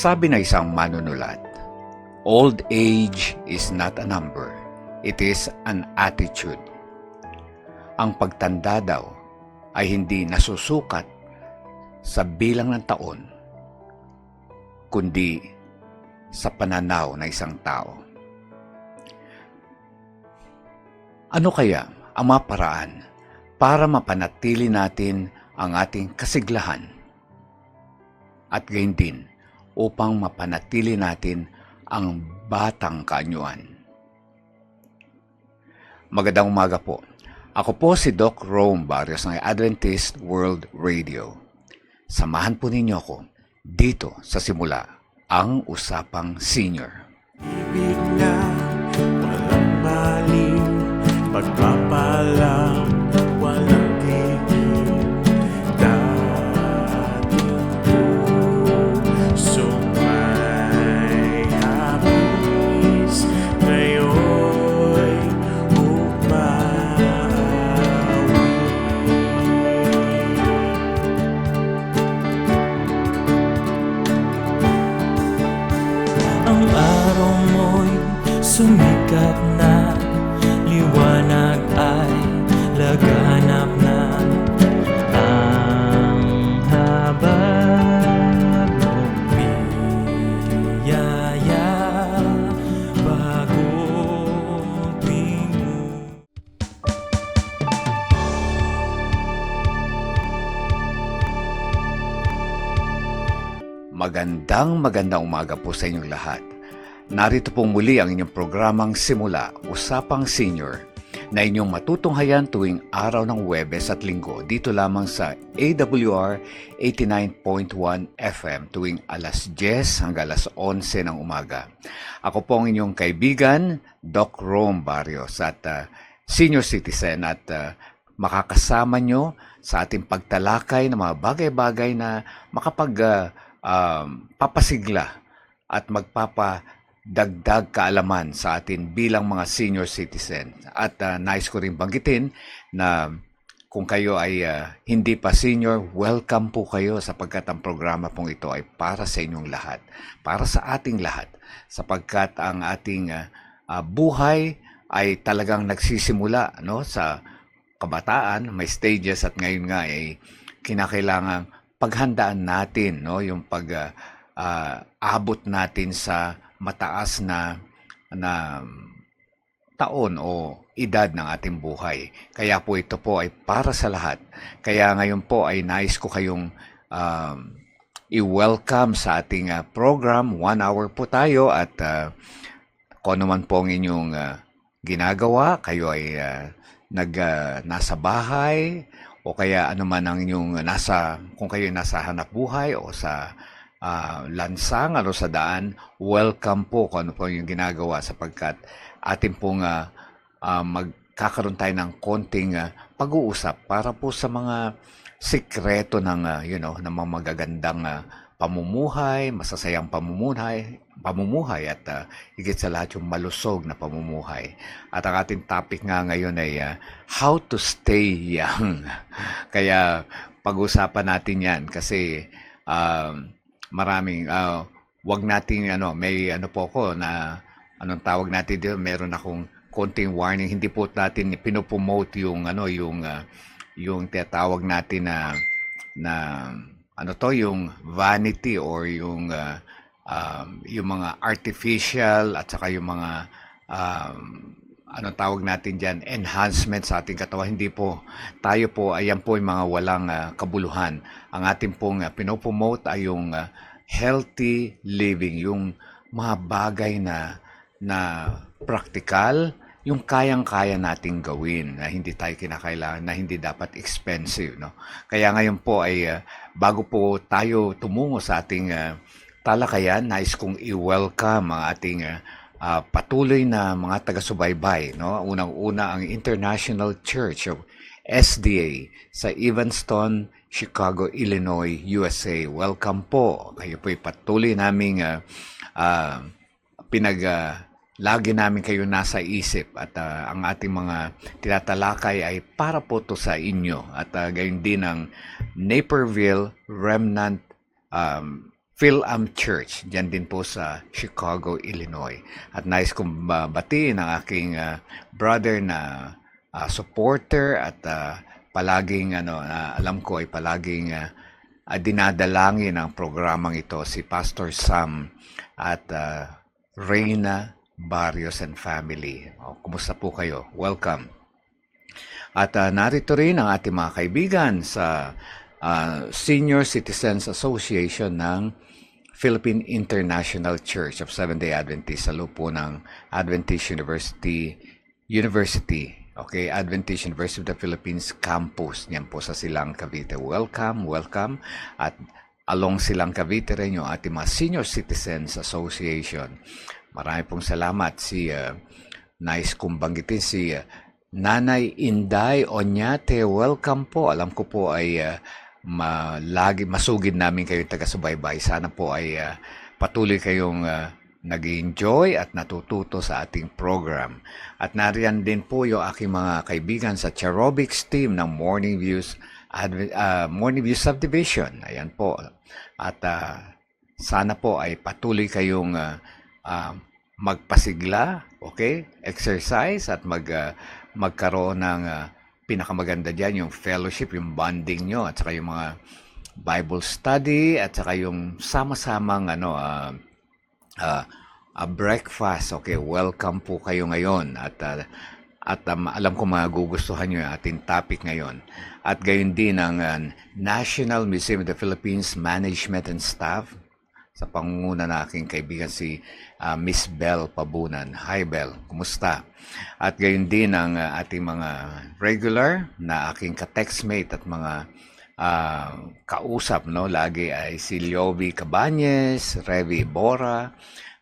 Sabi na isang manunulat, old age is not a number, it is an attitude. Ang pagtanda daw ay hindi nasusukat sa bilang ng taon, kundi sa pananaw ng isang tao. Ano kaya ang mga paraan para mapanatili natin ang ating kasiglahan at gayon din upang mapanatili natin ang batang kaanyuan? Magandang umaga po. Ako po si Doc Rome Barrios ng Adventist World Radio. Samahan po ninyo ako dito sa Simula, ang Usapang Senior. Ibig na walang maliw, pagpapalang walang tigil. Dating puso may hapis, ngayon'y umawi. Ang araw mo'y sumikat na, liwanag ay laganap na. Ang habag mong biyaya, bagong lingon. Magandang umaga po sa inyong lahat. Narito pong muli ang inyong programang Simula, Usapang Senior, na inyong matutunghayan tuwing araw ng Huwebes at Linggo dito lamang sa AWR 89.1 FM tuwing alas 10 hanggang alas 11 ng umaga. Ako po ang inyong kaibigan, Doc Rome Barrios, at senior citizen, at makakasama nyo sa ating pagtalakay ng mga bagay-bagay na papasigla at magpapadagdag kaalaman sa atin bilang mga senior citizen. At nais ko rin banggitin na kung kayo ay hindi pa senior, welcome po kayo, sapagkat ang programa pong ito ay para sa inyong lahat, para sa ating lahat, sapagkat ang ating buhay ay talagang nagsisimula sa kabataan, may stages, at ngayon nga ay kinakailangan paghandaan natin yung abot natin sa mataas na taon o edad ng ating buhay. Kaya po ito po ay para sa lahat. Kaya ngayon po ay nais ko kayong i-welcome sa ating program. 1 hour po tayo, at kung ano man po ang inyong ginagawa, kayo ay nasa bahay, o kaya ano man ang inyong kung kayo nasa hanap buhay o sa lansangan o sa daan, welcome po kung ano po yung ginagawa, sapagkat atin pong magkakaroon tayo ng konting pag-uusap para po sa mga sikreto ng ng mga magagandang pamumuhay, masasayang pamumuhay, at higit sa lahat yung malusog na pamumuhay. At ang ating topic nga ngayon ay how to stay young. Kaya pag-usapan natin yan kasi maraming wag nating may po ako na anong tawag natin dito, meron akong konting warning. Hindi po natin pinopromote yung yung tinatawag natin na yung vanity or yung mga artificial, at saka yung mga tawag natin dyan, enhancement sa ating katawan. Hindi po. Tayo po, ayan po yung mga walang kabuluhan. Ang ating pong pinopromote ay yung healthy living, yung mga bagay na practical, yung kayang-kaya nating gawin, na hindi tayo kinakailangan, na hindi dapat expensive. Kaya ngayon po ay bago po tayo tumungo sa ating talakayan, nais kong i-welcome ang ating patuloy na mga taga-subaybay. Unang-una ang International Church of SDA sa Evanston, Chicago, Illinois, USA. Welcome po. Kayo po'y patuloy naming lagi namin kayo nasa isip, at ang ating mga tinatalakay ay para po to sa inyo, at gayon din ang Naperville Remnant Philam Church, dyan din po sa Chicago, Illinois. At nais kong batiin ang aking brother na supporter at palaging alam ko ay palaging dinadalangin ang programang ito, si Pastor Sam at Reyna Barrios and family. Kumusta po kayo? Welcome. At narito rin ang ating mga kaibigan sa Senior Citizens Association ng Philippine International Church of Seventh-day Adventist sa lupo ng Adventist University, Adventist University of the Philippines Campus. Yan po sa Silang, Cavite. Welcome. At along Silang, Cavite rin yung ating mga Senior Citizens Association. Marami pong salamat. Nais kong banggitin si Nanay Inday Onyate. Welcome po. Alam ko po ay masugid namin kayong taga-subaybay. Sana po ay patuloy kayong nag-enjoy at natututo sa ating program. At nariyan din po yung aking mga kaibigan sa Cherobics team ng Morning Views Subdivision. Ayan po. At sana po ay patuloy kayong magpasigla, exercise at magkaroon ng pinakamaganda dyan, yung fellowship, yung bonding nyo, at saka yung mga Bible study, at saka yung sama-samang breakfast. Welcome po kayo ngayon. At alam ko magugustuhan nyo yung ating topic ngayon. At gayon din ang National Museum of the Philippines Management and Staff sa pangunguna na aking kaibigan si Miss Bell Pabunan. Hi Bell, kumusta? At gayon din ang ating mga regular na aking ka-textmate at mga kausap, lagi ay si Liovi Cabañez, Revi Bora,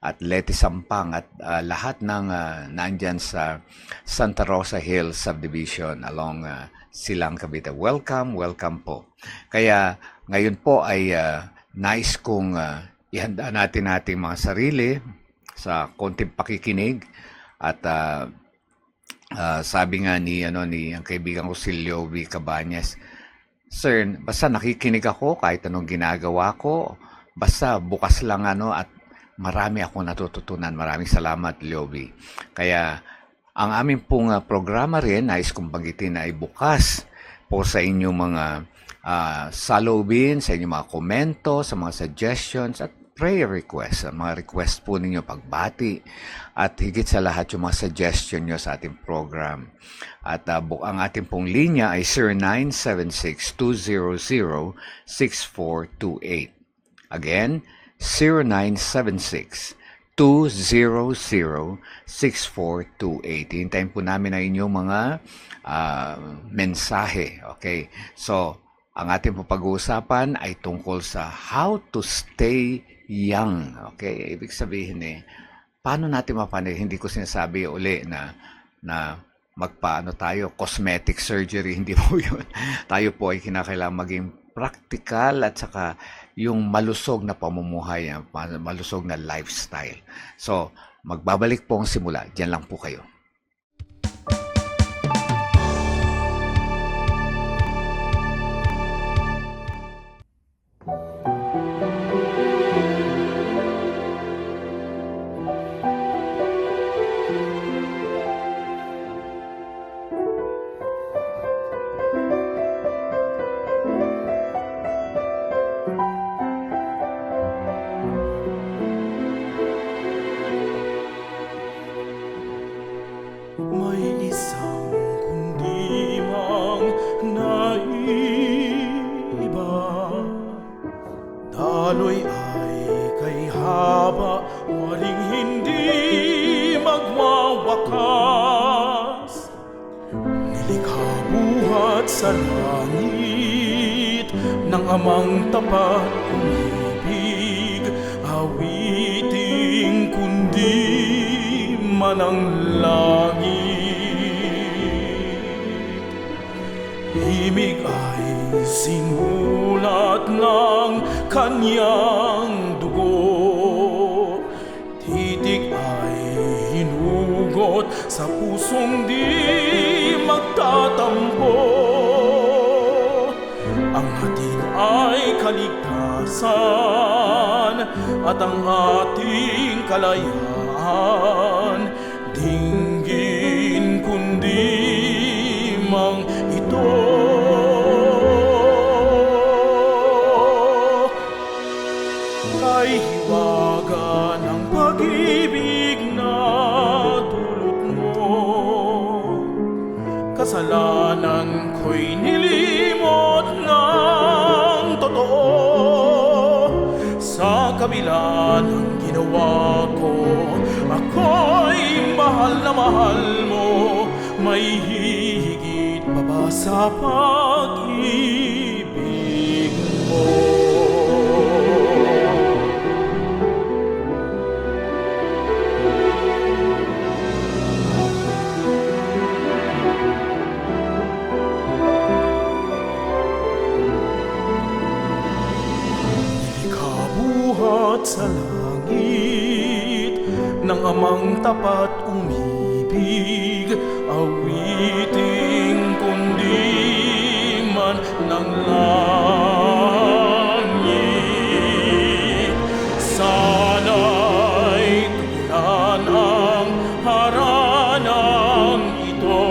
at Leti Sampang, at lahat ng nandyan sa Santa Rosa Hills Subdivision along Silang, Cavite. Welcome po. Kaya ngayon po ay nais kong ihanda natin ating mga sarili sa konting pakikinig. At sabi nga ni ang kaibigan ko si Liovi Cabañez, Sir, basta nakikinig ako kahit anong ginagawa ko, basta bukas lang at marami akong natututunan. Maraming salamat, Liovi. Kaya ang aming pong programa rin, nais kong banggitin na ay bukas po sa inyong mga saloobin, sa inyong mga komento, sa mga suggestions at prayer requests, mga request po ninyo, pagbati, at higit sa lahat yung mga suggestion nyo sa ating program. At ang ating pong linya ay 0976-200-6428. Again, 0976-200-6428. Hintayin po namin ang inyong mga mensahe. So, ang ating pag-uusapan ay tungkol sa how to stay young. Ibig sabihin paano natin hindi ko sinasabi uli na tayo, cosmetic surgery, hindi po yun. Tayo po ay kinakailangan maging practical at saka yung malusog na pamumuhay, malusog na lifestyle. So, magbabalik po ang simula. Diyan lang po kayo. May isang kundi mang naiba, daloy ay kay haba, waring hindi magwawakas. Nilikha buhat sa langit ng amang tapat umibig, awiting kundi manang langit. Himig ay sinulat ng kanyang dugo, titik ay hinugot sa pusong di magtatampo. Ang hatid ay kaligtasan at ang ating kalayaan. Dinggin kundi mang ito. Kay hiwaga ng pag-ibig na dulot mo, kasalanan ko'y nilimot ng totoo. Sa kabila ng ginawa ko, ako'y mahal na mahal mo. May hihigit pa ba sa pag-ibig mo? Ikabuhat sa langit ng amang tapat umibig, awiting kundi man ng langit. Sana'y tugunan ang haranang ito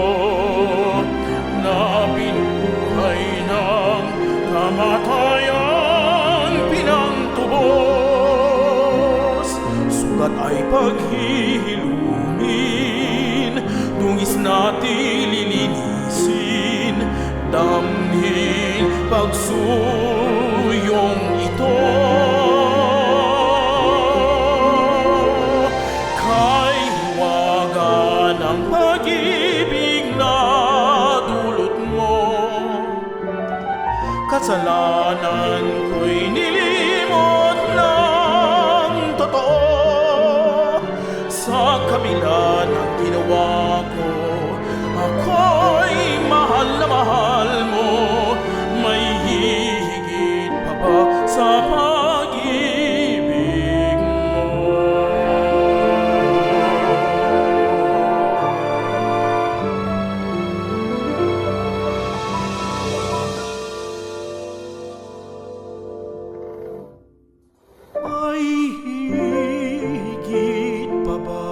na binuhay ng kamatayan pinangtubos. Sugat ay paghihilumin, dungis natin lilinisin, damhin pagsuyong ito. Kay hiwaga ng pag-ibig na dulot mo, kasalanan ko'y nilimot ng totoo. Sa kabila ng ginawa ko, ako'y mahal na mahal mo. May hihigit pa ba sa pag-ibig mo? May higit pa ba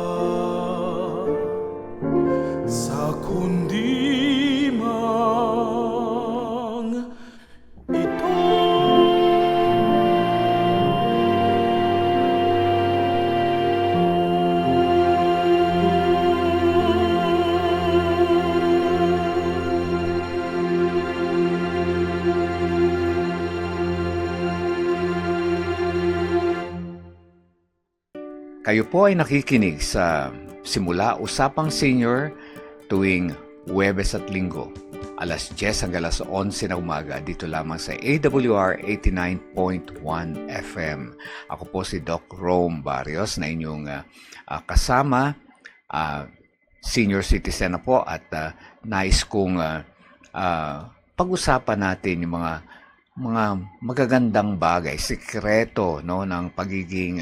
sa kundi mang ito? Kayo po ay nakikinig sa Simula Usapang Senior tuwing Huwebes at Linggo, alas 10 hanggang alas 11 na umaga, dito lamang sa AWR 89.1 FM. Ako po si Doc Rome Barrios na inyong kasama, senior citizen na po, at nais kong pag-usapan natin yung mga magagandang bagay, sikreto, no, ng pagiging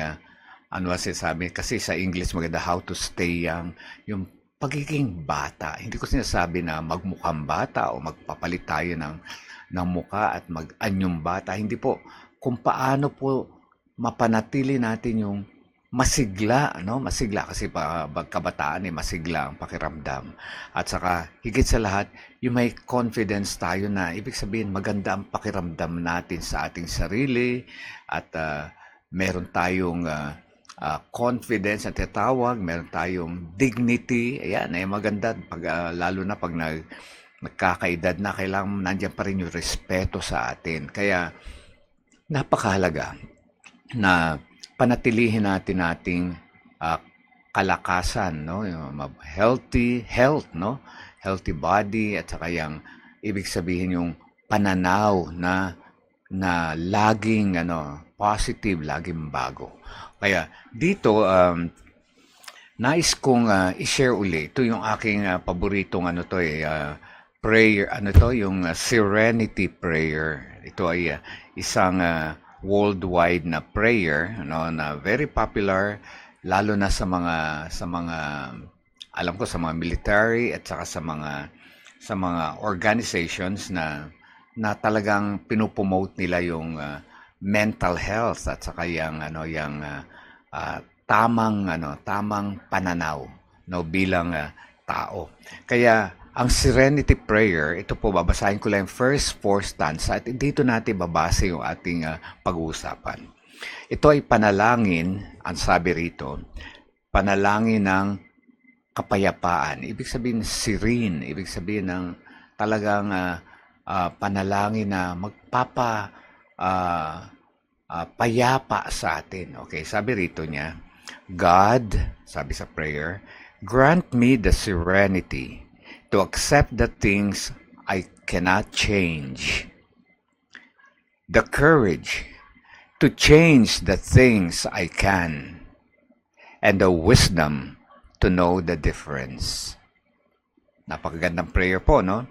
ano sinasabi, kasi sa English maganda, how to stay young, yung pagiging bata. Hindi ko sinasabi na magmukhang bata o magpapalit tayo ng mukha at mag-anyong bata. Hindi po. Kung paano po mapanatili natin yung masigla, no? Masigla kasi pagkabataan masigla ang pakiramdam. At saka higit sa lahat, yung may confidence tayo na ibig sabihin maganda ang pakiramdam natin sa ating sarili at meron tayong confidence at tatawag, meron tayong dignity. Ayan, ay maganda pag lalo na pag nagkakaedad na, kailangan nandiyan pa rin yung respeto sa atin. Kaya napakahalaga na panatilihin natin ating kalakasan, no? Yung health, no? Healthy body, at saka yung ibig sabihin yung pananaw na laging positive, laging bago. Kaya dito nais kong i-share uli. Ito yung aking paboritong prayer, yung Serenity Prayer. Ito ay isang worldwide na prayer, na very popular lalo na sa mga alam ko, sa mga military at saka sa mga organizations na talagang pinopromote nila yung mental health at saka tamang pananaw, no, bilang tao. Kaya ang Serenity Prayer, ito po, babasahin ko lang yung first 4 stanza at dito natin babase yung ating pag-uusapan. Ito ay panalangin, ang sabi rito, panalangin ng kapayapaan. Ibig sabihin serene, ibig sabihin ng talagang panalangin na payapa sa atin. Okay, sabi rito niya, God, sabi sa prayer, grant me the serenity to accept the things I cannot change, the courage to change the things I can, and the wisdom to know the difference. Napakagandang prayer po, no?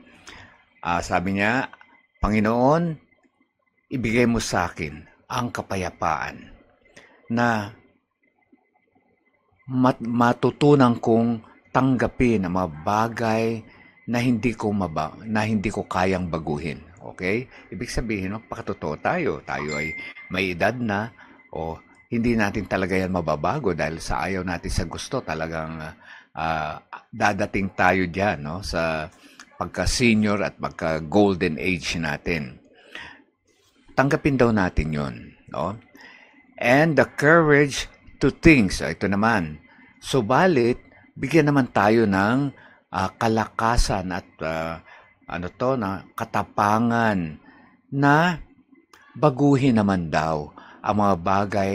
Sabi niya, Panginoon, ibigay mo sa akin ang kapayapaan na matutunan kong tanggapin ang mga bagay na hindi ko kayang baguhin. Okay? Ibig sabihin, magpakatotoo tayo. Tayo ay may edad na o hindi natin talaga yan mababago dahil sa ayaw natin sa gusto. Talagang dadating tayo dyan, no? Sa pagka-senior at pagka-golden age natin. Tanggapin daw natin yun. No? And the courage to think. So, ito naman. Subalit, bigyan naman tayo ng kalakasan at na katapangan na baguhin naman daw ang mga bagay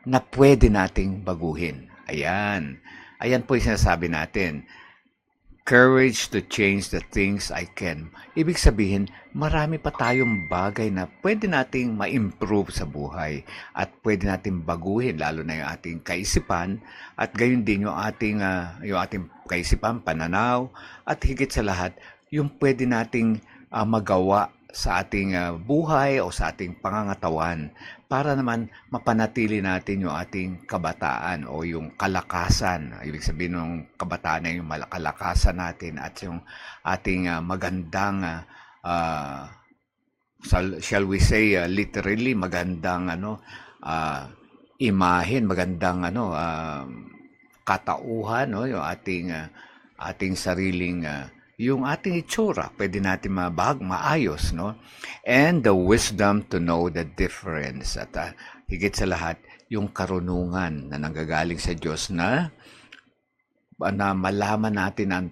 na pwede nating baguhin. Ayan. Ayan po yung sinasabi natin. Courage to change the things I can. Ibig sabihin, marami pa tayong bagay na pwede nating ma-improve sa buhay at pwede nating baguhin, lalo na yung ating kaisipan at gayon din yung ating kaisipan, pananaw at higit sa lahat, yung pwede nating magawa sa ating buhay o sa ating pangangatawan para naman mapanatili natin yung ating kabataan o yung kalakasan. Ibig sabihin ng kabataan ay yung kalakasan natin at yung ating magandang shall we say literally magandang imahen, magandang katauhan, no, yung ating sariling yung ating itsura, pwede natin maayos, no? And the wisdom to know the difference. At higit sa lahat, yung karunungan na nanggagaling sa Diyos na malaman natin ang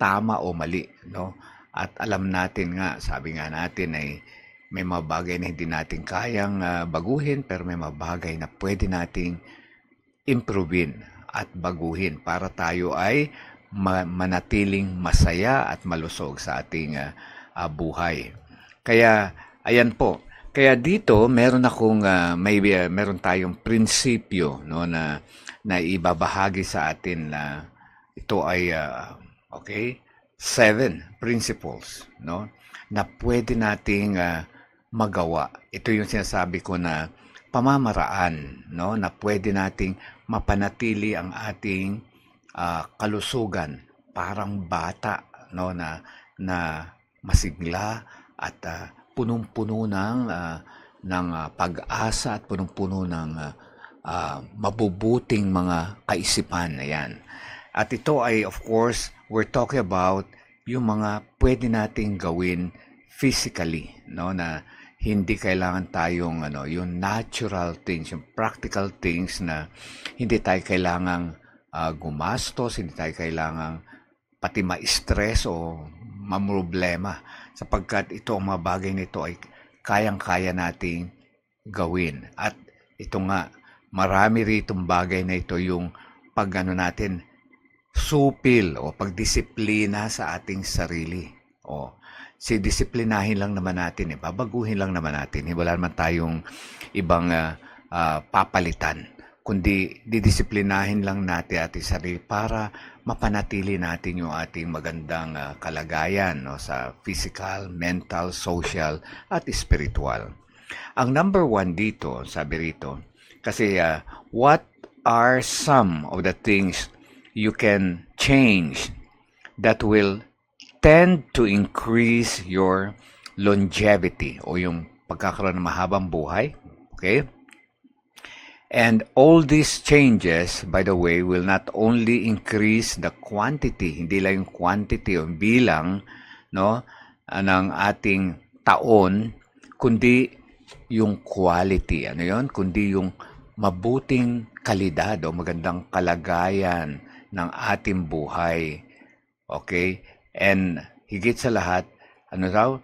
tama o mali, no? At alam natin nga, sabi nga natin ay may mga bagay na hindi natin kayang baguhin, pero may mga bagay na pwede nating improvein at baguhin para tayo ay manatiling masaya at malusog sa ating buhay. Kaya ayan po. Kaya dito meron tayong prinsipyo, no, na ibabahagi sa atin na ito ay 7 principles, no, na pwede nating magawa. Ito yung sinasabi ko na pamamaraan, no, na pwede nating mapanatili ang ating kalusugan parang bata, no, na masigla at punong-puno ng pag-asa at punong-puno ng mabubuting mga kaisipan. Ayan. At ito ay, of course, we're talking about yung mga pwede nating gawin physically, no, na hindi kailangan tayong yung natural things, yung practical things na hindi tayo kailangang gumastos, hindi tayo kailangang pati ma-stress o mamroblema sapagkat ito ang mga bagay nito ay kayang-kaya nating gawin. At ito nga, marami ritong bagay na ito yung natin, supil o pagdisiplina sa ating sarili. O, disiplinahin lang naman natin, babaguhin lang naman natin. Wala naman tayong ibang papalitan, kundi didisiplinahin lang natin ating sarili para mapanatili natin yung ating magandang kalagayan, no, sa physical, mental, social, at spiritual. Ang number 1 dito, sabi rito, kasi what are some of the things you can change that will tend to increase your longevity o yung pagkakaroon ng mahabang buhay? Okay? And all these changes, by the way, will not only increase the quantity, hindi lang yung quantity o bilang, no, ng ating taon, kundi yung quality. Ano yon? Kundi yung mabuting kalidad o magandang kalagayan ng ating buhay. Okay? And higit sa lahat, ano raw?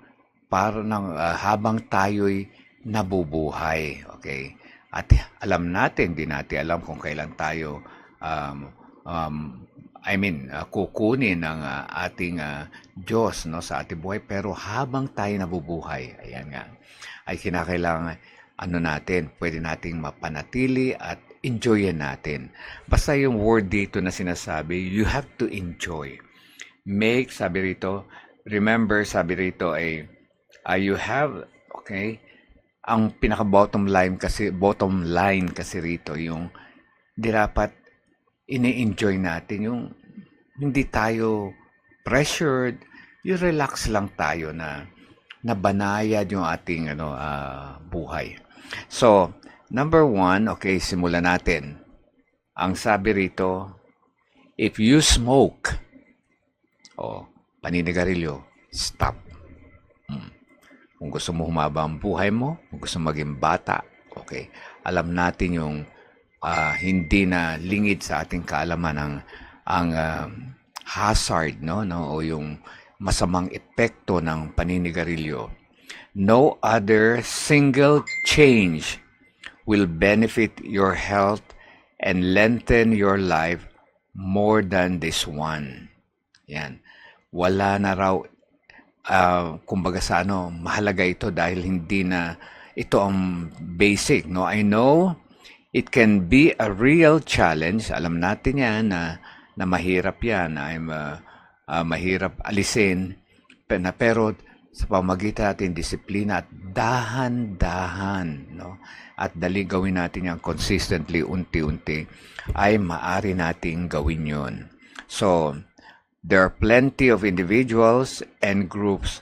Para ng habang tayo'y nabubuhay. Okay? At alam natin, di natin alam kung kailan tayo kukunin ng ating Diyos, no, sa ating buhay. Pero habang tayo nabubuhay, ayan nga, ay kinakailangan natin, pwede nating mapanatili at enjoyin natin. Basta yung word dito na sinasabi, you have to enjoy. Make, sabi rito, remember, sabi rito ay, you have, okay, ang pinaka bottom line kasi rito yung di dapat ini-enjoy natin yung hindi tayo pressured, yung relax lang tayo na nabanayad yung ating buhay. So, number 1, okay, simulan natin. Ang sabi rito, if you smoke paninigarilyo, stop. Kung gusto mo humaba ang buhay mo, kung gusto maging bata, okay, alam natin yung hindi na lingid sa ating kaalaman ang hazard, no, o yung masamang epekto ng paninigarilyo. No other single change will benefit your health and lengthen your life more than this one. Yan. Wala na raw kumbaga sa mahalaga ito dahil hindi na ito ang basic, no? I know it can be a real challenge. Alam natin yan na mahirap yan, mahirap alisin, pero sa pamagitan natin disiplina at dahan-dahan, no? At dali gawin natin yan consistently, unti-unti, ay maari nating gawin yun. So, there are plenty of individuals and groups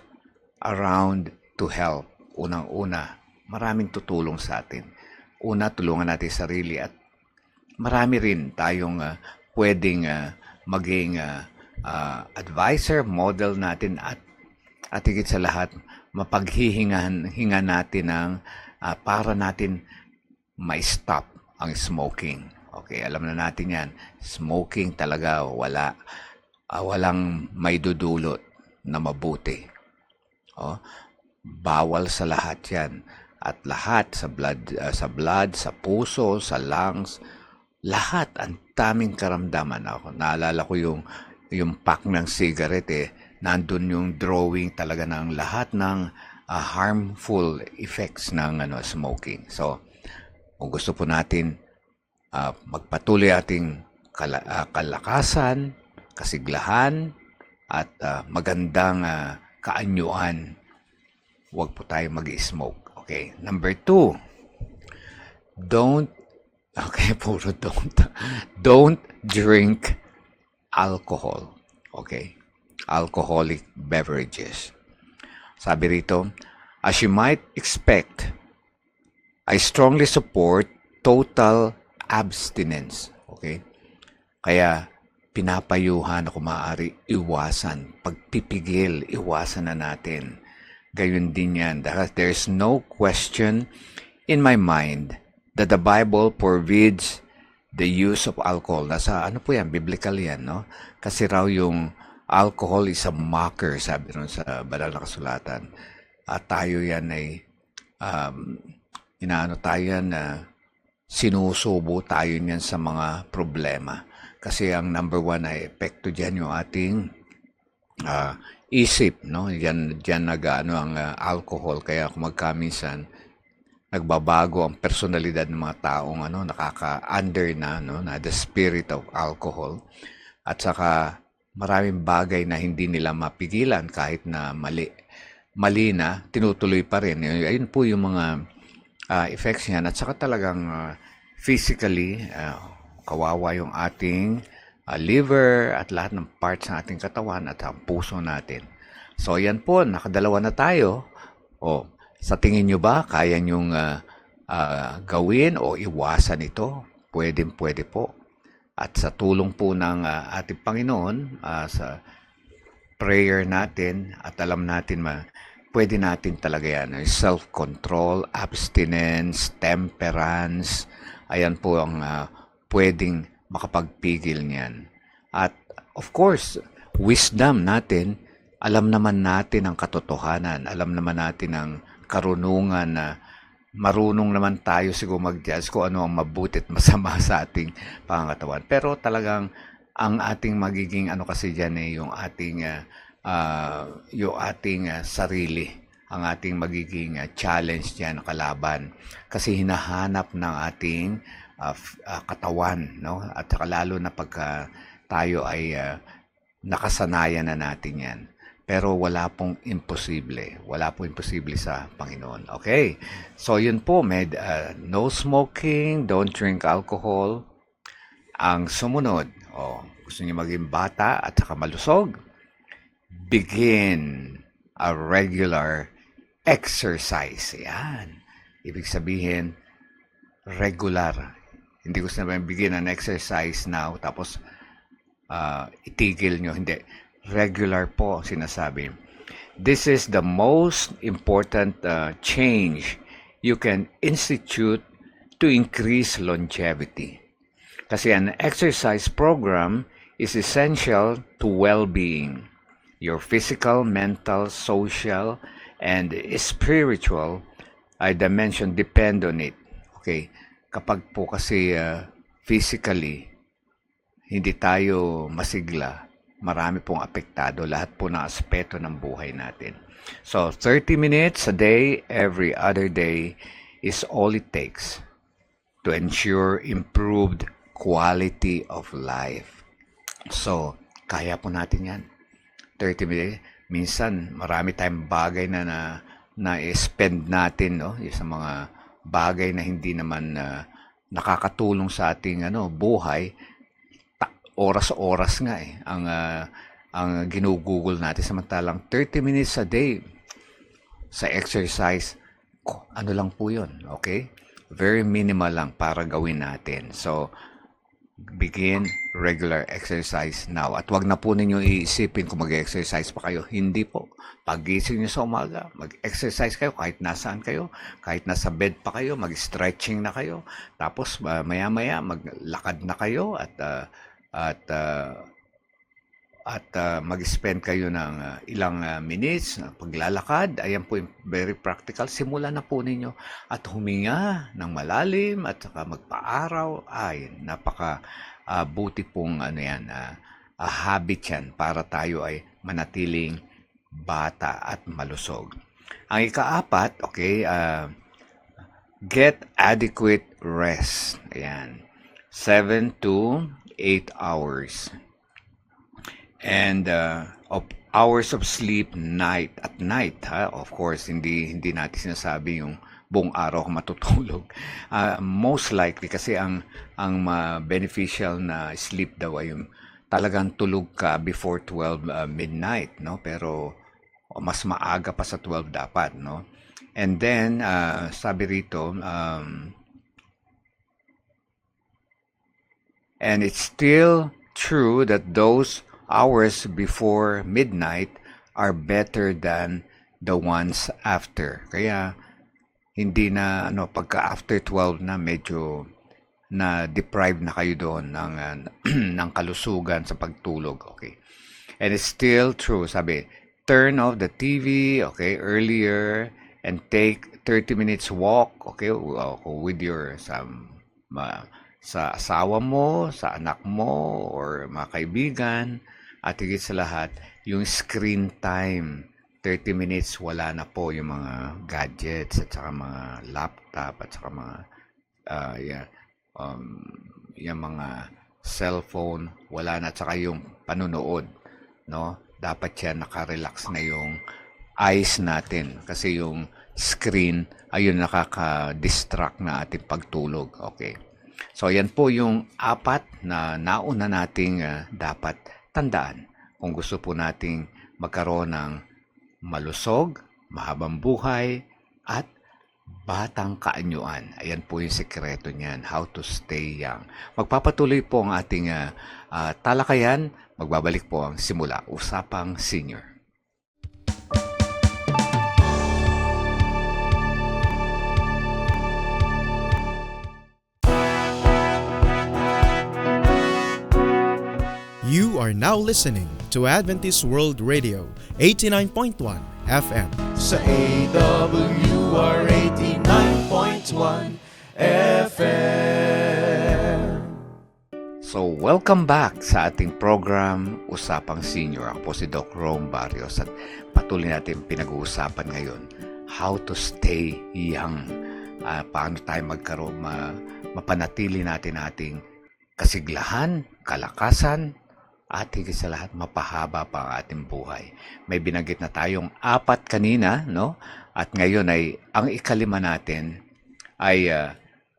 around to help. Unang-una, maraming tutulong sa atin. Una, tulungan natin sarili at marami rin tayong pwedeng maging advisor, model natin at higit sa lahat, mapaghihinga natin ng para natin ma-stop ang smoking. Okay, alam na natin yan. Smoking talaga walang may dudulot na mabuti. Bawal sa lahat yan. At lahat sa blood, sa puso, sa lungs, lahat ang daming karamdaman. Naalala ko yung pack ng cigarette, nandun yung drawing talaga ng lahat ng harmful effects ng smoking. So, kung gusto po natin magpatuloy ating kalakasan, kasiglahan at magandang kaanyuan, huwag po tayo mag-smoke. Okay, number 2, don't drink alcohol. Okay, alcoholic beverages. Sabi rito, as you might expect, I strongly support total abstinence. Okay, kaya pinapayuhan na kung maaari iwasan, pagpipigil, iwasan na natin. Gayon din yan. There's no question in my mind that the Bible forbids the use of alcohol. Nasa po yan, biblical yan, no? Kasi raw yung alcohol is a mocker, sabi ron sa banal na kasulatan. At tayo yan ay tayo yan sinusubo tayo niyan sa mga problema. Kasi ang number 1 ay epekto dyan yung ating isip, no? Diyan ang alcohol. Kaya kung magkaminsan, nagbabago ang personalidad ng mga taong nakaka-under na the spirit of alcohol. At saka maraming bagay na hindi nila mapigilan kahit na mali na, tinutuloy pa rin. Ayun po yung mga effects niyan. At saka talagang physically, kawawa yung ating liver at lahat ng parts ng ating katawan at ang puso natin. So yan po, nakadalawa na tayo. Sa tingin nyo ba kaya nyong gawin o iwasan ito, pwede po. At sa tulong po ng ating Panginoon, sa prayer natin at alam natin pwede natin talaga yan. Self-control, abstinence, temperance, ayan po ang pwedeng makapagpigil niyan. At of course, wisdom natin, alam naman natin ang katotohanan, alam naman natin ang karunungan na marunong naman tayo siguro mag-judge kung ano ang mabuti at masama sa ating pangangatawan. Pero talagang ang ating magiging ano kasi diyan yung ating sarili, ang ating magiging challenge diyan, kalaban, kasi hinahanap ng ating katawan, no? At saka lalo na pagka tayo ay nakasanayan na natin yan. Pero wala pong imposible. Wala pong imposible sa Panginoon. Okay? So, yun po. No smoking, don't drink alcohol. Ang sumunod, gusto niyo maging bata at saka malusog, begin a regular exercise. Yan. Ibig sabihin, regular. Hindi ko sabihin begin an exercise now, tapos itigil nyo. Hindi. Regular po sinasabi. This is the most important change you can institute to increase longevity. Kasi an exercise program is essential to well-being. Your physical, mental, social, and spiritual dimension depend on it. Okay? Kapag po kasi physically hindi tayo masigla, marami pong apektado lahat po ng aspeto ng buhay natin. So, 30 minutes a day, every other day, is all it takes to ensure improved quality of life. So, kaya po natin yan. 30 minutes. Minsan, marami tayong bagay na spend natin, no? Yung sa mga bagay na hindi naman nakakatulong sa ating buhay. Oras-oras nga ang ginugugol natin, samantalang 30 minutes a day sa exercise, ano lang po yun, okay? Very minimal lang para gawin natin. So, begin regular exercise now. At wag na po ninyo iisipin kung mag-exercise pa kayo. Hindi po. Pagising nyo sa umaga, mag-exercise kayo kahit nasaan kayo, kahit nasa bed pa kayo, mag-stretching na kayo. Tapos maya-maya maglakad na kayo at mag-spend kayo ng ilang minutes paglalakad. Ayan po yung very practical. Simulan na po ninyo at huminga ng malalim at saka magpa-araw. Ay, napaka buti pong habit yan para tayo ay manatiling bata at malusog. Ang ika-4, okay, get adequate rest. Ayan. 7 to 8 hours. And of hours of sleep at night, of course, hindi natin sinasabi yung buong araw ka matutulog. Most likely kasi ang beneficial na sleep daw ay yung talagang tulog ka before 12 midnight, no? Pero mas maaga pa sa 12 dapat, no? And then sabi rito, and it's still true that those hours before midnight are better than the ones after. Kaya hindi na pagka after 12 na medyo na deprive na kayo doon ng ng kalusugan sa pagtulog, okay? And it's still true, sabi, turn off the TV, okay, earlier, and take 30 minutes walk, okay, with your sa asawa mo, sa anak mo, or mga kaibigan. At higit sa lahat, yung screen time, 30 minutes, wala na po yung mga gadgets at saka mga laptop at saka mga yung mga cellphone, wala na, at saka yung panunood, no? Dapat yan nakarelax na yung eyes natin kasi yung screen ayun nakaka-distract na ating pagtulog, okay? So, yan po yung 4 na nauna nating dapat tandaan kung gusto po nating magkaroon ng malusog, mahabang buhay, at batang kaanyuan. Ayan po yung sekreto niyan, how to stay young. Magpapatuloy po ang ating talakayan. Magbabalik po ang simula, Usapang Senior. You are now listening to Adventist World Radio, 89.1 FM. Sa AWR 89.1 FM. So, welcome back sa ating program, Usapang Senior. Ako po si Doc Rome Barrios at patuloy natin pinag-uusapan ngayon, how to stay young. Paano tayo mapanatili natin ating kasiglahan, kalakasan, at higit sa lahat, mapahaba pa ang ating buhay. May binanggit na tayong 4 kanina, no? At ngayon ay, ang ikalima natin ay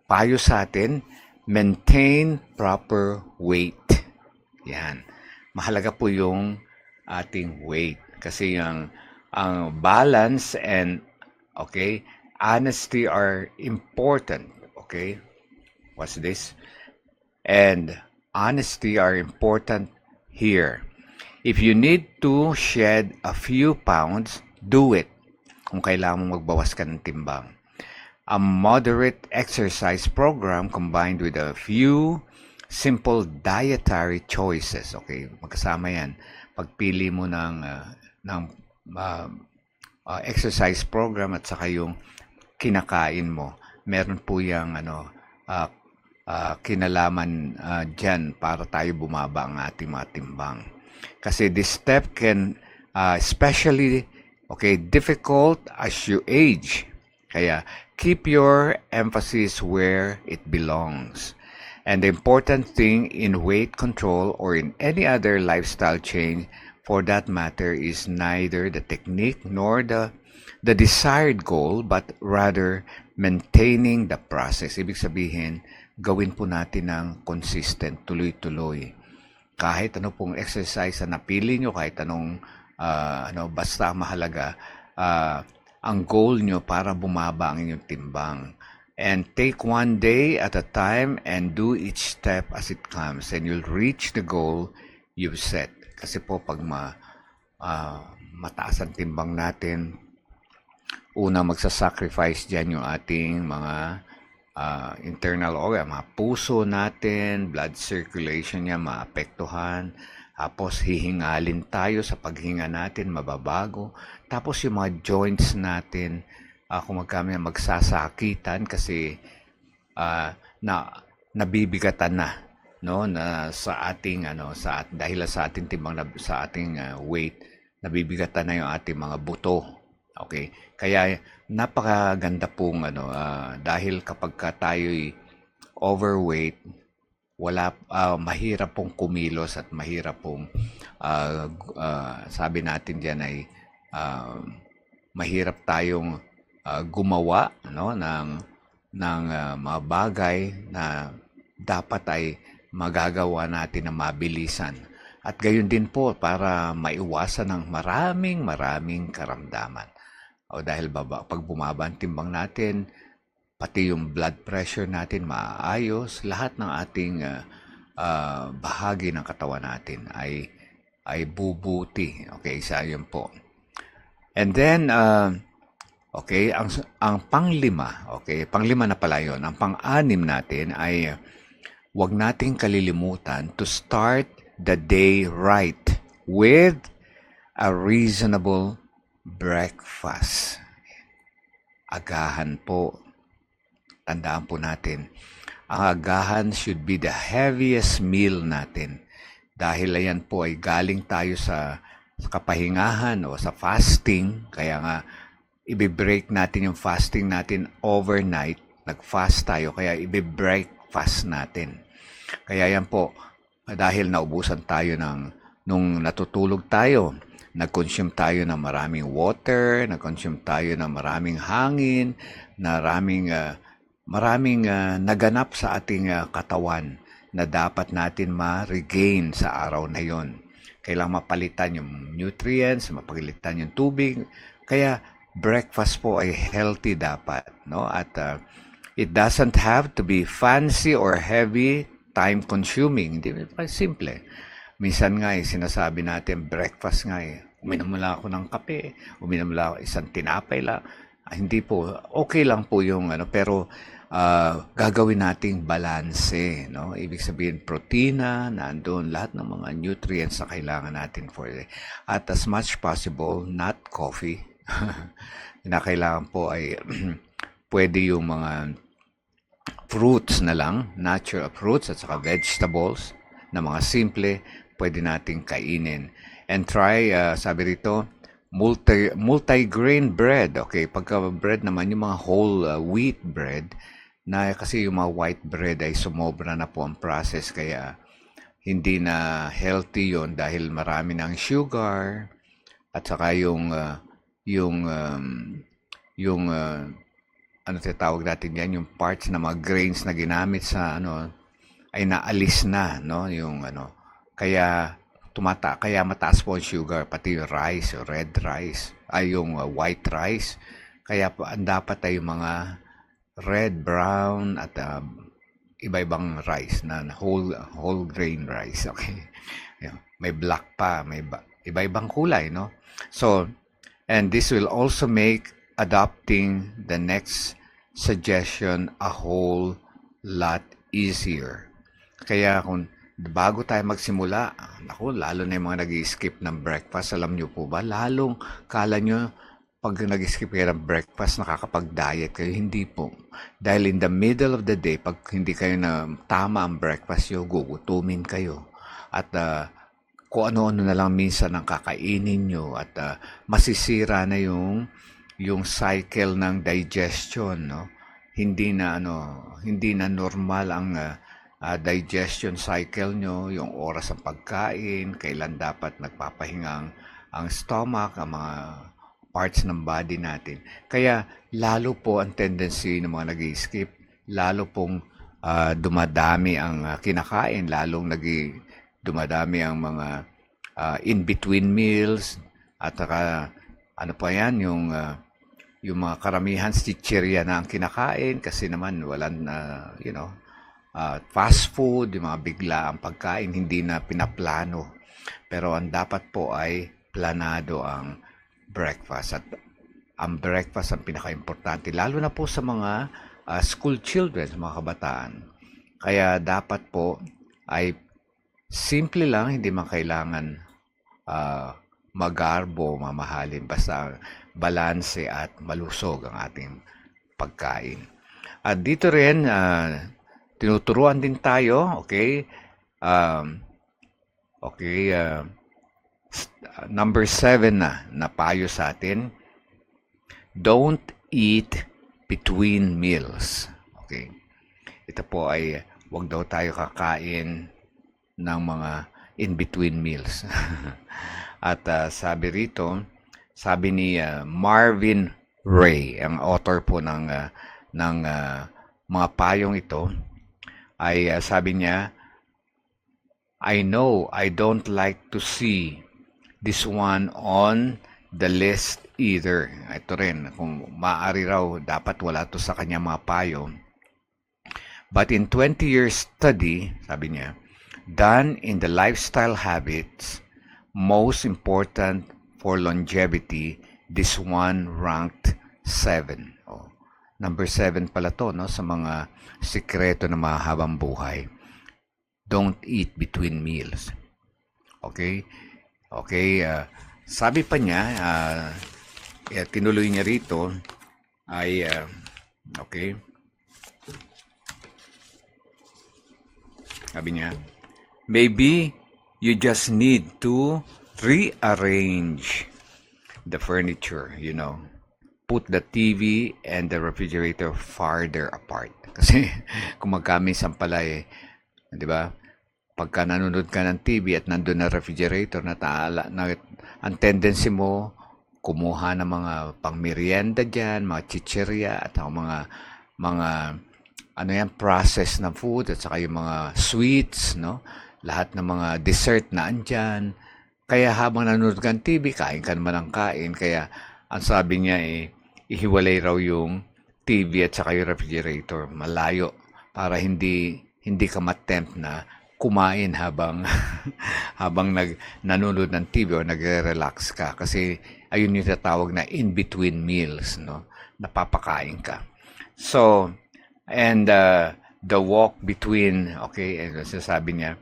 payo sa atin, maintain proper weight. Yan. Mahalaga po yung ating weight. Kasi ang balance and, honesty are important. Okay? What's this? And honesty are important here. If you need to shed a few pounds, do it. Kung kailangan mong magbawas ka ng timbang. A moderate exercise program combined with a few simple dietary choices. Okay, magkasama yan. Pagpili mo ng exercise program at saka yung kinakain mo. Meron po yung kinalaman dyan para tayo bumaba ang ating mga timbang. Kasi this step can especially difficult as you age. Kaya keep your emphasis where it belongs. And the important thing in weight control or in any other lifestyle change for that matter is neither the technique nor the desired goal but rather maintaining the process. Ibig sabihin, gawin po natin ng consistent, tuloy-tuloy. Kahit ano pong exercise na napili nyo, kahit anong, basta mahalaga, ang goal nyo para bumaba ang inyong timbang. And take one day at a time and do each step as it comes. And you'll reach the goal you've set. Kasi po pag mataas ang timbang natin, una magsasacrifice dyan yung ating mga internal organ, mga puso natin, blood circulation niya maapektuhan, tapos hihingalin tayo sa paghinga natin, mababago, tapos yung mga joints natin, kung magsasakitan kasi nabibigatan na, no, na sa ating dahil sa ating timbang, sa ating weight, nabibigatan na yung ating mga buto. Okay? Kaya napakaganda pong dahil kapag tayo'y overweight, mahirap pong kumilos at mahirap pong sabi natin diyan ay mahirap tayong gumawa ng mga bagay na dapat ay magagawa natin na mabilisan. At gayon din po para maiwasan ng maraming karamdaman. Dahil pag bumaba ang timbang natin, pati yung blood pressure natin maayos, lahat ng ating bahagi ng katawan natin ay bubuti. Okay, isa yun po. And then, ang panglima, panglima na pala yun. Ang pang-anim natin ay huwag nating kalilimutan to start the day right with a reasonable breakfast. Agahan po. Tandaan po natin, ang agahan should be the heaviest meal natin. Dahil ayan po ay galing tayo sa kapahingahan o sa fasting. Kaya nga, i-break natin yung fasting natin overnight. Nag-fast tayo, kaya i-break fast natin. Kaya yan po, dahil naubusan tayo nung natutulog tayo, nag-consume tayo ng maraming water, nag-consume tayo ng maraming hangin, maraming naganap sa ating katawan na dapat natin ma-regain sa araw na yon. Kailangan mapalitan yung nutrients, mapalitan yung tubig. Kaya breakfast po ay healthy dapat, no? At it doesn't have to be fancy or heavy, time-consuming. Hindi pa simple. Minsan nga sinasabi natin, breakfast nga uminom lang ako ng kape, uminom lang ako isang tinapay lang. Hindi po, okay lang po yung pero gagawin nating balanse, no? Ibig sabihin, protina, nandun lahat ng mga nutrients na kailangan natin for the day. At as much possible, not coffee. Na kailangan po ay pwede yung mga fruits na lang, natural fruits at saka vegetables na mga simple, pwede nating kainin. And try, sabi rito, multi-grain bread. Okay, pagka bread naman, yung mga whole wheat bread, na kasi yung mga white bread ay sumobra na po ang process, kaya hindi na healthy yon dahil marami ng sugar at saka yung ano tinatawag natin yan, yung parts na mga grains na ginamit sa ay naalis na, no, yung kaya kaya mataas po ang sugar, pati yung rice, yung red rice, ay yung white rice. Kaya ang dapat ay yung mga red, brown, at iba-ibang rice na whole grain rice, okay? May black pa, may iba-ibang kulay, no? So, and this will also make adopting the next suggestion a whole lot easier. Kaya kung bago tayo magsimula, lalo na yung mga nag-skip ng breakfast, alam nyo po ba, lalong kala nyo pag nag-skip kayo ng breakfast, nakakapag-diet kayo. Hindi po. Dahil in the middle of the day, pag hindi kayo na tama ang breakfast nyo, gugutumin kayo. At kung ano-ano na lang minsan ang kakainin nyo at masisira na yung cycle ng digestion, no? Hindi na normal ang digestion cycle nyo, yung oras ng pagkain, kailan dapat nagpapahinga ang stomach, ang mga parts ng body natin. Kaya lalo po ang tendency ng mga nag-skip, lalo pong dumadami ang kinakain, lalong dumadami ang mga in-between meals, at saka ano pa yan, yung mga karamihan chichirya na ang kinakain kasi naman walang fast food, yung mga bigla ang pagkain, hindi na pinaplano. Pero ang dapat po ay planado ang breakfast. At ang breakfast ang pinaka-importante, lalo na po sa mga school children, mga kabataan. Kaya dapat po ay simple lang, hindi man kailangan magarbo, mamahalin, basta balanse at malusog ang ating pagkain. At dito rin, tinuturuan din tayo, okay? Number 7 na payo sa atin. Don't eat between meals. Okay? Ito po ay wag daw tayo kakain ng mga in-between meals. At sabi ni Marvin Ray, ang author po ng mga payong ito, ay sabi niya, I know I don't like to see this one on the list either. Ito rin, kung maaari raw, dapat wala to sa kanya mga payo. But in 20 years study, sabi niya, done in the lifestyle habits most important for longevity, this one ranked 7. Number 7 pala to, no, sa mga sikreto ng mahabang buhay. Don't eat between meals. Okay? Okay, sabi pa niya, tinuloy niya rito, ay, okay. Sabi niya, maybe you just need to rearrange the furniture, Put the TV and the refrigerator farther apart. Kasi kung magkaminsan pala di ba? Pagka nanonood ka ng TV at nandun na refrigerator, ang tendency mo, kumuha ng mga pangmerienda dyan, mga chichirya, at mga processed na food, at saka yung mga sweets, no? Lahat ng mga dessert na andyan. Kaya habang nanonood ka ng TV, kain ka naman ng kain. Kaya Ang sabi niya ihiwalay raw yung TV at saka yung refrigerator, malayo, para hindi ka ma-tempt na kumain habang habang nanonood ng TV o nagre-relax ka, kasi ayun yung tatawag na in between meals, no, napapakain ka. So, and the walk between, okay, and sasabi niya,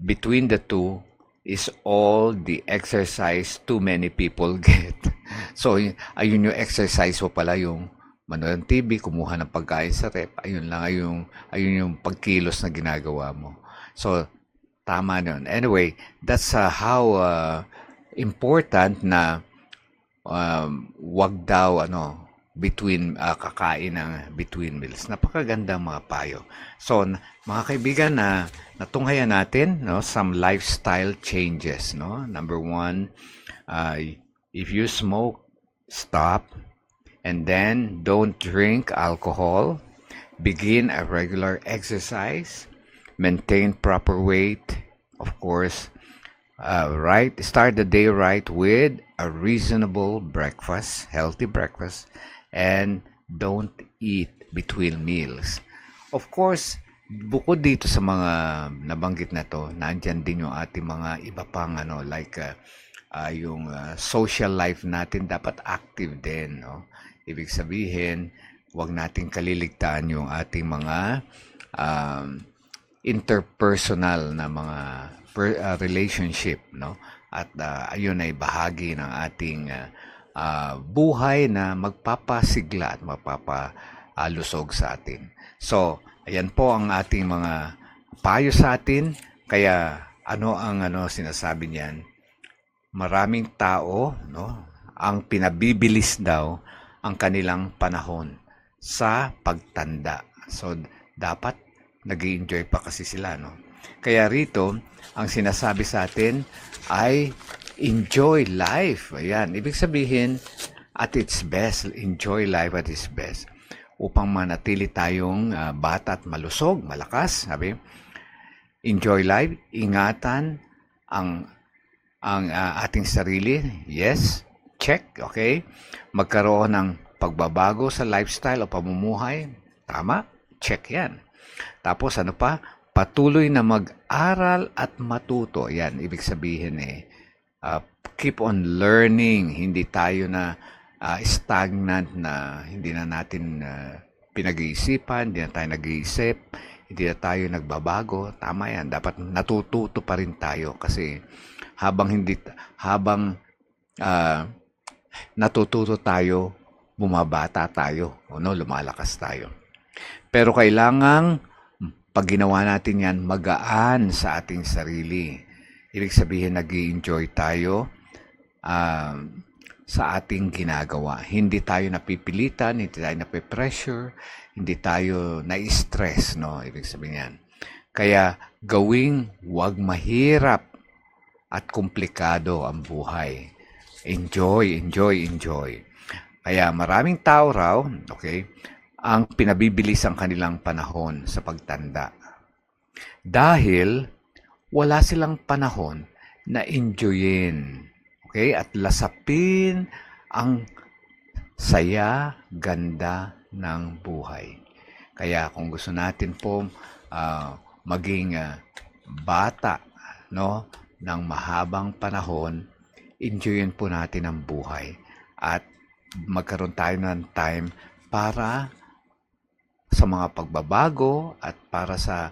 between the two is all the exercise too many people get. So, ayun yung exercise mo pala, yung manood ng TV, kumuha ng pagkain sa rep, ayun lang, ayun yung pagkilos na ginagawa mo. So, tama nun. Anyway, that's how important na wag daw between kakain ng between meals. Napakaganda mga payo. So, mga kaibigan, na natunghayan natin, no, some lifestyle changes, no. Number 1, if you smoke, stop. And then don't drink alcohol. Begin a regular exercise. Maintain proper weight. Of course, right. Start the day right with a reasonable breakfast, healthy breakfast, and don't eat between meals. Of course, bukod dito sa mga nabanggit na to, nandyan din yung ating mga iba pang like yung social life natin dapat active din, no? Ibig sabihin, huwag nating kaliligtaan yung ating mga interpersonal na mga relationship, no? At ayun ay bahagi ng ating buhay na magpapasigla at magpapalusog sa atin. So, ayan po ang ating mga payo sa atin. Kaya ano ang sinasabi niyan? Maraming tao, no, ang pinabibilis daw ang kanilang panahon sa pagtanda. So, dapat nag-i-enjoy pa kasi sila, no? Kaya rito, ang sinasabi sa atin ay enjoy life. Ayan, ibig sabihin, at its best, enjoy life at its best. Upang manatili tayong bata at malusog, malakas, sabi. Enjoy life, ingatan ang ating sarili. Yes, check, okay? Magkaroon ng pagbabago sa lifestyle o pamumuhay. Tama? Check yan. Tapos ano pa? Patuloy na mag-aral at matuto. Yan, ibig sabihin keep on learning. Hindi tayo na stagnant, na hindi na natin pinag-iisipan, hindi na tayo nag-iisip, hindi na tayo nagbabago. Tama yan. Dapat natututo pa rin tayo kasi habang natututo tayo, bumabata tayo, lumalakas tayo. Pero kailangang pag ginawa natin yan, magaan sa ating sarili. Ibig sabihin, nag-i-enjoy tayo sa ating ginagawa. Hindi tayo napipilitan, hindi tayo nape-pressure, hindi tayo na-stress, no? Ibig sabihin yan. Kaya gawing wag mahirap at komplikado ang buhay. Enjoy, enjoy, enjoy. Kaya maraming tao raw, okay, ang pinabibilis ang kanilang panahon sa pagtanda. Dahil wala silang panahon na enjoyin, okay, at lasapin ang saya, ganda ng buhay. Kaya kung gusto natin po maging bata, no, ng mahabang panahon, enjoyin po natin ang buhay at magkaroon tayo ng time para sa mga pagbabago at para sa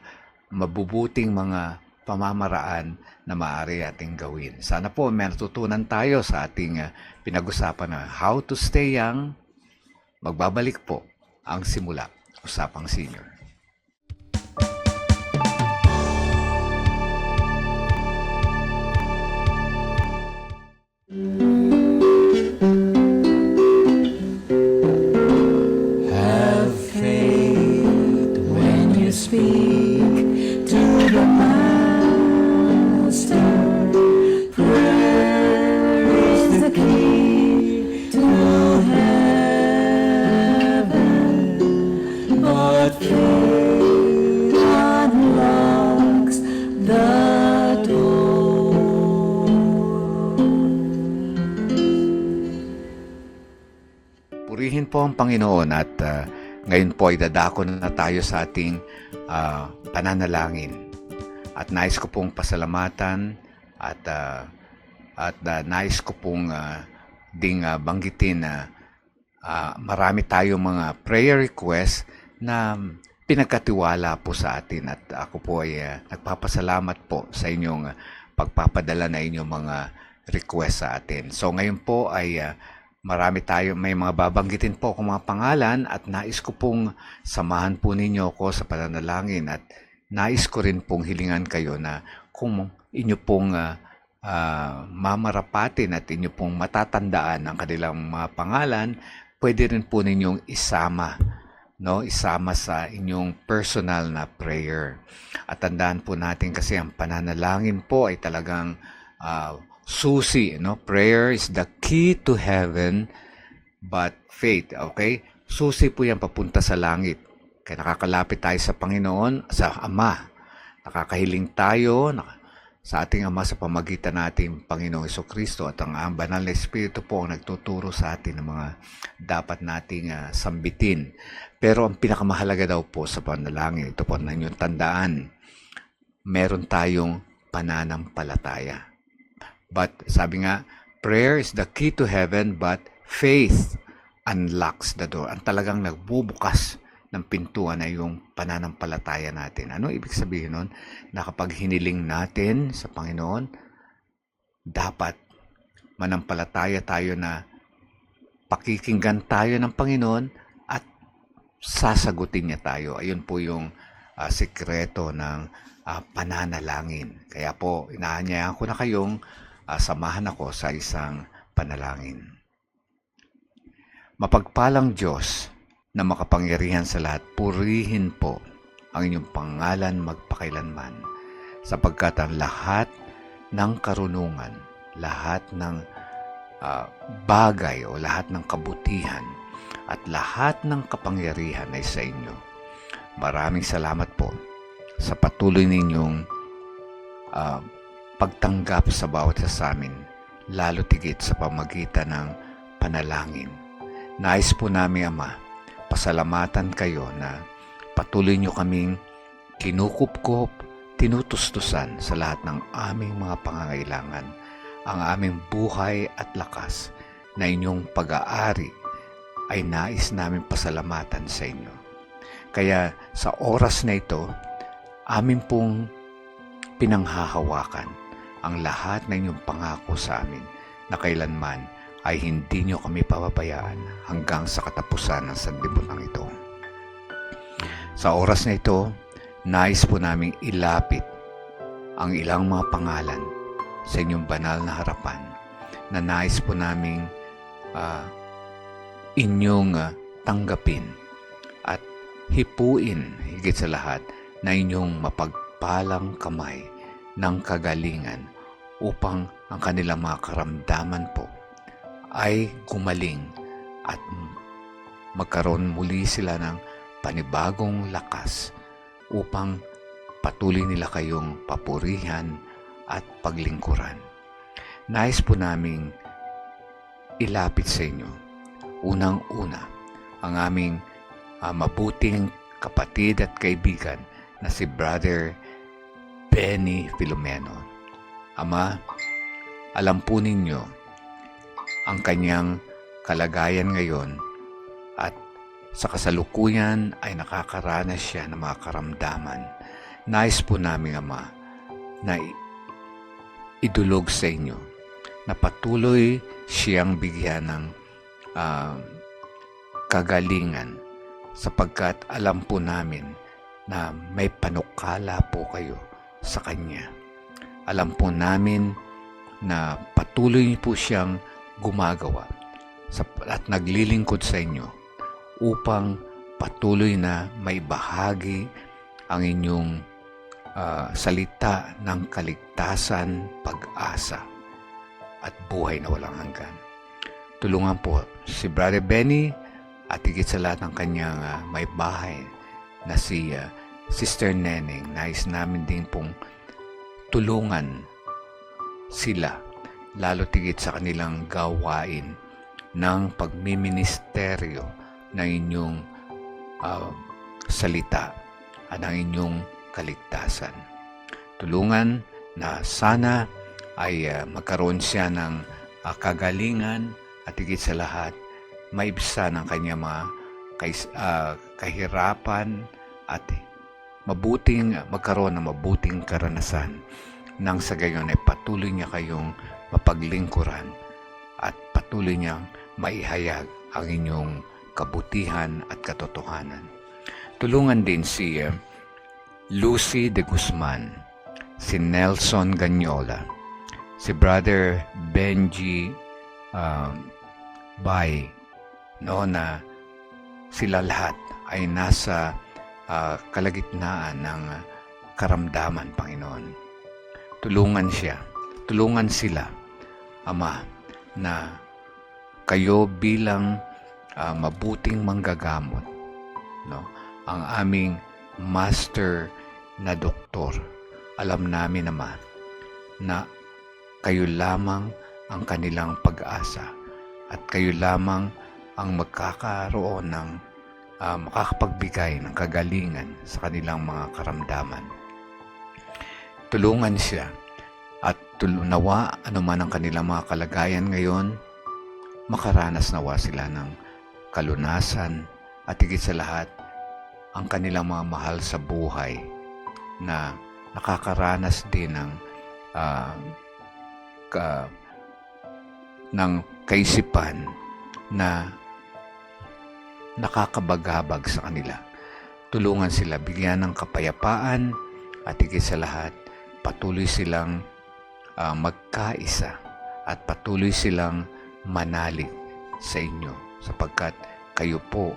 mabubuting mga pamamaraan na maaari ating gawin. Sana po may natutunan tayo sa ating pinag-usapan na How to Stay Young. Magbabalik po ang simula, Usapang Senior. Have faith when you speak to the Master. Prayer is the key to heaven, but faith unlocks the door. Purihin po ang Panginoon at ngayon po ay dadako na tayo sa ating pananalangin. At nais ko pong pasalamatan at nais ko pong banggitin na marami tayong mga prayer requests na pinagkatiwala po sa atin at ako po ay nagpapasalamat po sa inyong pagpapadala na inyong mga request sa atin. So ngayon po ay may mga babanggitin po akong mga pangalan at nais ko pong samahan po ninyo ako sa pananalangin at nais ko rin pong hilingan kayo na kung inyo pong mamarapatin at inyo pong matatandaan ang kanilang mga pangalan, pwede rin po ninyong isama sa inyong personal na prayer. At tandaan po natin kasi ang pananalangin po ay talagang susi, Prayer is the key to heaven, but faith, okay? Susi po yan papunta sa langit. Kaya nakakalapit tayo sa Panginoon, sa Ama. Nakakahiling tayo sa ating Ama sa pamagitan natin Panginoong Hesukristo at ang banal na Espiritu po ang nagtuturo sa atin ng mga dapat nating sambitin. Pero ang pinakamahalaga daw po sa panalangin, ito po na inyong tandaan, meron tayong pananampalataya. But sabi nga, prayer is the key to heaven, but faith unlocks the door. Ang talagang nagbubukas ng pintuan ay yung pananampalataya natin. Ano ibig sabihin nun? Na kapag hiniling natin sa Panginoon, dapat manampalataya tayo na pakikinggan tayo ng Panginoon at sasagutin niya tayo. Ayun po yung sikreto ng pananalangin. Kaya po, inaanyayahan ko na kayong samahan ako sa isang panalangin. Mapagpalang Diyos na makapangyarihan sa lahat, purihin po ang inyong pangalan magpakailanman, sapagkat ang lahat ng karunungan, lahat ng bagay o lahat ng kabutihan at lahat ng kapangyarihan ay sa inyo. Maraming salamat po sa patuloy ninyong pagtanggap sa bawat isa sa amin, lalo tigit sa pamagitan ng panalangin. Nais po namin, Ama, pasalamatan kayo na patuloy nyo kaming kinukupkup, tinutustusan sa lahat ng aming mga pangangailangan, ang aming buhay at lakas na inyong pag-aari ay nais namin pasalamatan sa inyo. Kaya sa oras na ito, amin pong pinanghahawakan ang lahat ng inyong pangako sa amin na kailanman ay hindi nyo kami pababayaan hanggang sa katapusan ng sanlibutan ito. Sa oras na ito, nais po naming ilapit ang ilang mga pangalan sa inyong banal na harapan na nais po naming inyong tanggapin at hipuin higit sa lahat na inyong mapagpalang kamay ng kagalingan upang ang kanilang mga karamdaman po ay gumaling at magkaroon muli sila ng panibagong lakas upang patuloy nila kayong papurihan at paglingkuran. Nais po naming ilapit sa inyo, unang-una, ang aming mabuting kapatid at kaibigan na si Brother Benny Filomeno. Ama, alam po ninyo ang kanyang kalagayan ngayon at sa kasalukuyan ay nakakaranas siya ng mga karamdaman. Nais po namin, Ama, na idulog sa inyo na patuloy siyang bigyan ng kagalingan sapagkat alam po namin na may panukala po kayo sa Kanya. Alam po namin na patuloy po siyang gumagawa at naglilingkod sa inyo upang patuloy na may bahagi ang inyong salita ng kaligtasan, pag-asa at buhay na walang hanggan. Tulungan po si Brother Benny at higit sa lahat ng kanyang may bahay na si Sister Neneng. Nais namin din pong tulungan sila lalo tigit sa kanilang gawain ng pagmiministeryo ng inyong salita at ng inyong kaligtasan. Tulungan na sana ay magkaroon siya ng kagalingan at higit sa lahat, maibsan ang kanyang mga kahirapan at magkaroon ng mabuting karanasan nang sa gayon ay patuloy niya kayong mapaglingkuran at patuloy niyang maihayag ang inyong kabutihan at katotohanan. Tulungan din si Lucy de Guzman, si Nelson Ganyola, si Brother Benji Bay, na sila lahat ay nasa kalagitnaan ng karamdaman, Panginoon. Tulungan sila, Ama, na kayo bilang mabuting manggagamot, ang aming master na doktor. Alam namin, Ama, na kayo lamang ang kanilang pag-asa at kayo lamang ang magkakaroon ng makakapagbigay ng kagalingan sa kanilang mga karamdaman. Tulungan siya at nawa anuman ang kanilang mga kalagayan ngayon, makaranas nawa sila ng kalunasan at higit sa lahat, ang kanilang mga mahal sa buhay na nakakaranas din ng kaisipan na nakakabagabag sa kanila. Tulungan sila, bigyan ng kapayapaan at higit sa lahat, patuloy silang magkaisa at patuloy silang manalig sa inyo sapagkat kayo po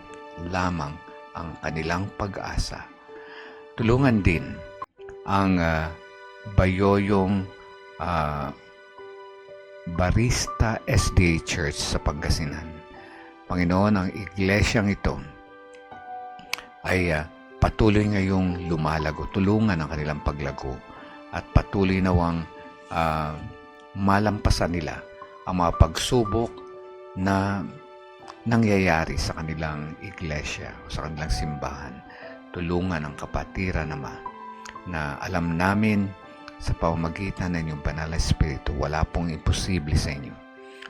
lamang ang kanilang pag-asa. Tulungan din ang Bayoyong Barista SDA Church sa Pangasinan. Panginoon, ang iglesyang ito ay patuloy ngayong lumalago. Tulungan ang kanilang paglago at patuloy nawang malampasan nila ang mga pagsubok na nangyayari sa kanilang iglesia o sa kanilang simbahan. Tulungan ang kapatiran, Ama, na alam namin sa pamamagitan ng inyong banal na Espiritu, wala pong imposible sa inyo.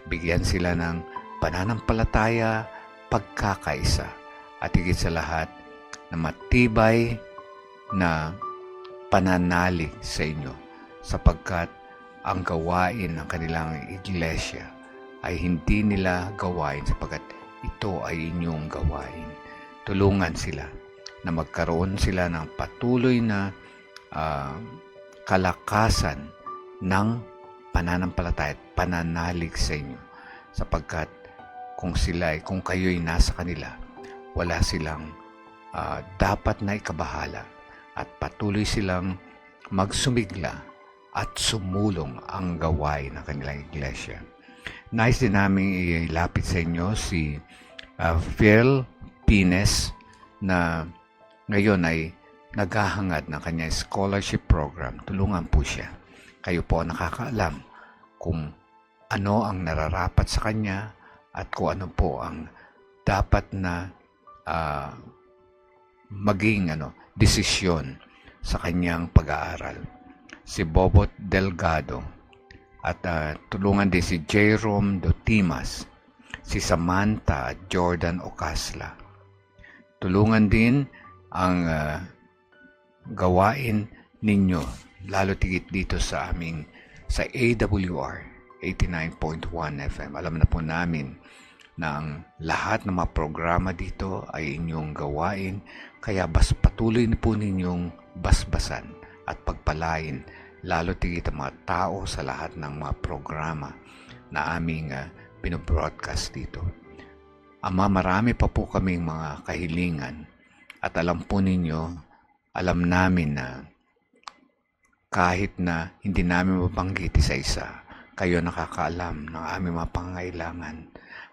Bigyan sila ng pananampalataya, pagkakaisa, at higit sa lahat na matibay na pananalig sa inyo sapagkat ang gawain ng kanilang iglesia ay hindi nila gawain sapagkat ito ay inyong gawain. Tulungan sila na magkaroon sila ng patuloy na kalakasan ng pananampalataya at pananalig sa inyo sapagkat kung kayo'y nasa kanila, wala silang dapat na ikabahala at patuloy silang magsumigla at sumulong ang gawain ng kanilang iglesia. Nais din namin ilapit sa inyo si Phil Pines na ngayon ay naghahangad ng kanyang scholarship program. Tulungan po siya. Kayo po nakakaalam kung ano ang nararapat sa kanya at kung ano po ang dapat na maging desisyon sa kanyang pag-aaral. Si Bobot Delgado at tulungan din si Jerome Dotimas, si Samantha Jordan Ocasla. Tulungan din ang gawain ninyo, lalo tigit dito sa AWR 89.1 FM. Alam na po namin na ang lahat ng mga programa dito ay inyong gawain, kaya patuloy po ninyong basbasan at pagpalain, lalo tigit ang mga tao sa lahat ng mga programa na aming binobroadcast dito. Ama, marami pa po kaming mga kahilingan at alam po ninyo, alam namin na kahit na hindi namin mabanggit isa-isa, kayo nakakaalam ng aming mga pangangailangan,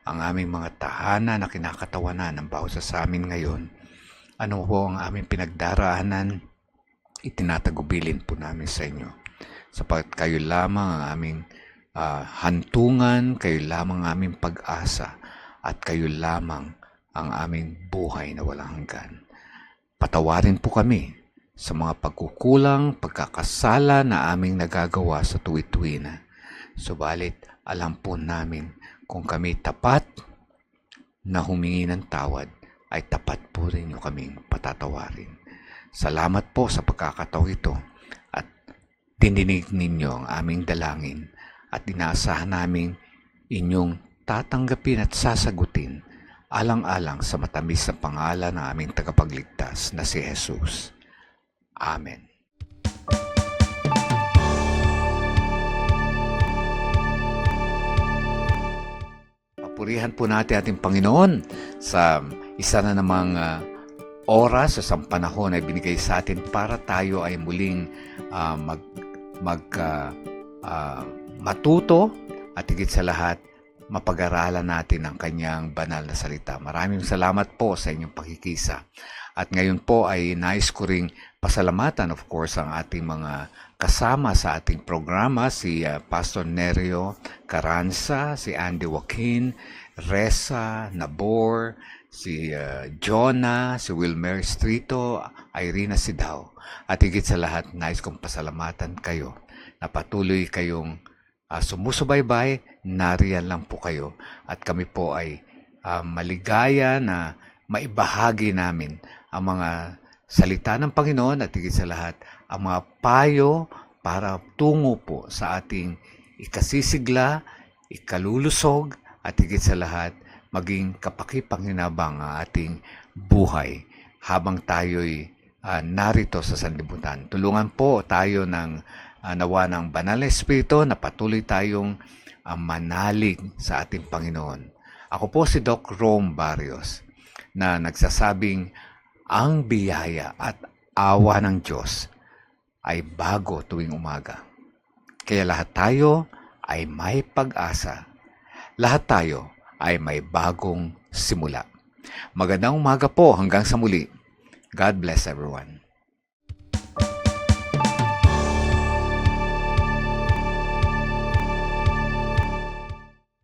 ang aming mga tahanan na kinakatawanan ng bawat sa amin ngayon. Ano po ang aming pinagdaraanan, itinatagubilin po namin sa inyo. Sapagkat kayo lamang ang aming hantungan, kayo lamang ang aming pag-asa, at kayo lamang ang aming buhay na walang hanggan. Patawarin po kami sa mga pagkukulang, pagkakasala na aming nagagawa sa tuwi-tuwi na. Subalit, alam po namin kung kami tapat na humingi ng tawad, ay tapat po rin yung kaming patatawarin. Salamat po sa pagkakataon ito at dininig ninyo ang aming dalangin at inaasahan namin inyong tatanggapin at sasagutin alang-alang sa matamis na pangalan ng aming tagapagligtas na si Jesus. Amen. Papurihan po natin ating Panginoon sa isa na namang oras sa isang panahon ay binigay sa atin para tayo ay muling matuto at higit sa lahat mapag-aralan natin ang kanyang banal na salita. Maraming salamat po sa inyong pakikisa. At ngayon po ay nais ko ring pasalamatan of course ang ating mga kasama sa ating programa, si Pastor Nerio Caranza, si Andy Joaquin, Reza Nabor, si Jonah, si Wilmer Strito, Irina Sidao. At higit sa lahat, nais kong pasalamatan kayo na patuloy kayong sumusubaybay, nariyan lang po kayo. At kami po ay maligaya na maibahagi namin ang mga salita ng Panginoon at higit sa lahat, ang mga payo para tungo po sa ating ikasisigla, ikalulusog, at higit sa lahat, maging kapaki-panginabang ang ating buhay habang tayo'y narito sa sanlibutan. Tulungan po tayo ng nawa ng Banal na Espiritu na patuloy tayong manalig sa ating Panginoon. Ako po si Doc Rome Barrios na nagsasabing ang biyaya at awa ng Diyos ay bago tuwing umaga. Kaya lahat tayo ay may pag-asa. Lahat tayo ay may bagong simula. Magandang umaga po hanggang sa muli. God bless everyone.